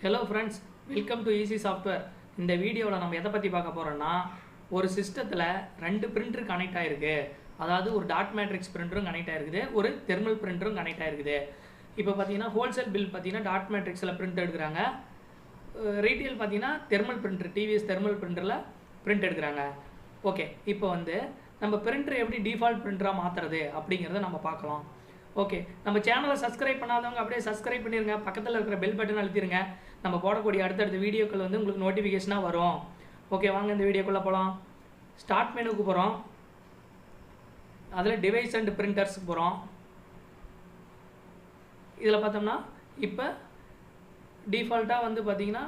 Hello friends, welcome to Easy Software. இந்த வீடியோவில் நம்ம எதை பற்றி பார்க்க போகிறோம்னா ஒரு சிஸ்டத்தில் ரெண்டு பிரிண்டர் கனெக்ட் ஆகிருக்கு. அதாவது ஒரு டாட் மேட்ரிக்ஸ் பிரிண்டரும் கனெக்ட் ஆகிருக்குது, ஒரு தெர்மல் பிரிண்டரும் கனெக்ட் ஆகிருக்குது. இப்போ பார்த்தீங்கன்னா ஹோல்சேல் பில் பார்த்தீங்கன்னா டாட் மேட்ரிக்ஸில் பிரிண்ட் எடுக்கிறாங்க. ரீட்டெயில் பார்த்தீங்கன்னா தெர்மல் பிரிண்டர் டிவிஎஸ் தெர்மல் பிரிண்டரில் பிரிண்ட் எடுக்கிறாங்க. ஓகே, இப்போ நம்ம பிரிண்டர் எப்படி டிஃபால்ட் பிரிண்டராக மாற்றுறது அப்படிங்கிறத நம்ம பார்க்கலாம். ஓகே, நம்ம சேனலை சப்ஸ்கிரைப் பண்ணாதவங்க அப்படியே சப்ஸ்கிரைப் பண்ணிடுங்க, பக்கத்தில் இருக்கிற பெல் பட்டன் அழுத்திடுங்க. நம்ம போடக்கூடிய அடுத்தடுத்த வீடியோக்கள் உங்களுக்கு நோட்டிஃபிகேஷனாக வரும். ஓகே, வாங்க இந்த வீடியோக்குள்ளே போகலாம். ஸ்டார்ட் மெனுக்கு போகிறோம், அதில் டிவைஸ் அண்ட் பிரிண்டர்ஸுக்கு போகிறோம். இதில் பார்த்தோம்னா இப்போ டிஃபால்ட்டாக பார்த்தீங்கன்னா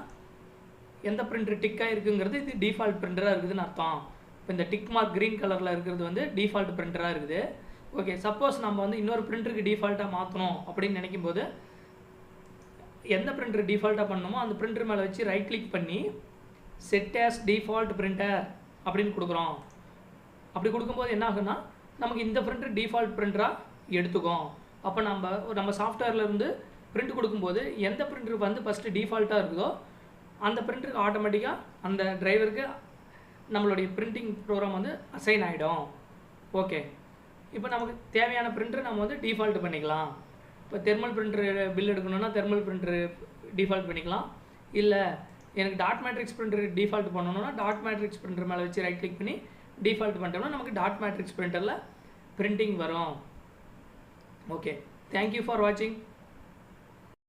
எந்த பிரிண்டர் டிக்காக இருக்குங்கிறது இது டிஃபால்ட் பிரிண்டராக இருக்குதுன்னு அர்த்தம். இப்போ இந்த டிக் மார்க் க்ரீன் கலரில் இருக்கிறது டிஃபால்ட் பிரிண்டராக இருக்குது. ஓகே, சப்போஸ் நம்ம இன்னொரு பிரிண்டருக்கு டிஃபால்ட்டாக மாற்றணும் அப்படின்னு நினைக்கும் போது எந்த பிரிண்டர் டிஃபால்ட்டாக பண்ணணுமோ அந்த பிரிண்டர் மேலே வச்சு ரைட் கிளிக் பண்ணி செட் ஆஸ் டிஃபால்ட் பிரிண்டர் அப்படின்னு கொடுக்குறோம். அப்படி கொடுக்கும்போது என்ன ஆகுன்னா நமக்கு இந்த பிரிண்டர் டிஃபால்ட் பிரிண்டராக எடுத்துக்கும். அப்போ நம்ம சாஃப்ட்வேர்லேருந்து பிரிண்ட் கொடுக்கும்போது எந்த பிரிண்டர் ஃபஸ்ட்டு டிஃபால்ட்டாக இருக்குதோ அந்த பிரிண்டருக்கு ஆட்டோமேட்டிக்காக அந்த டிரைவருக்கு நம்மளுடைய பிரிண்டிங் ப்ரோக்ராம் அசைன் ஆகிடும். ஓகே, இப்போ நமக்கு தேவையான பிரிண்டர் நம்ம டிஃபால்ட் பண்ணிக்கலாம். இப்போ தெர்மல் பிரிண்டர் பில் எடுக்கணும்னா தெர்மல் பிரிண்டர் டிஃபால்ட் பண்ணிக்கலாம். இல்லை எனக்கு டாட் மேட்ரிக்ஸ் பிரிண்டர் டிஃபால்ட் பண்ணணும்னா டாட் மேட்ரிக்ஸ் பிரிண்டர் மேலே வச்சு ரைட் கிளிக் பண்ணி டிஃபால்ட் பண்ணிட்டோம்னா நமக்கு டாட் மேட்ரிக்ஸ் பிரிண்டரில் பிரிண்டிங் வரும். ஓகே, தேங்க்யூ ஃபார் வாட்சிங்.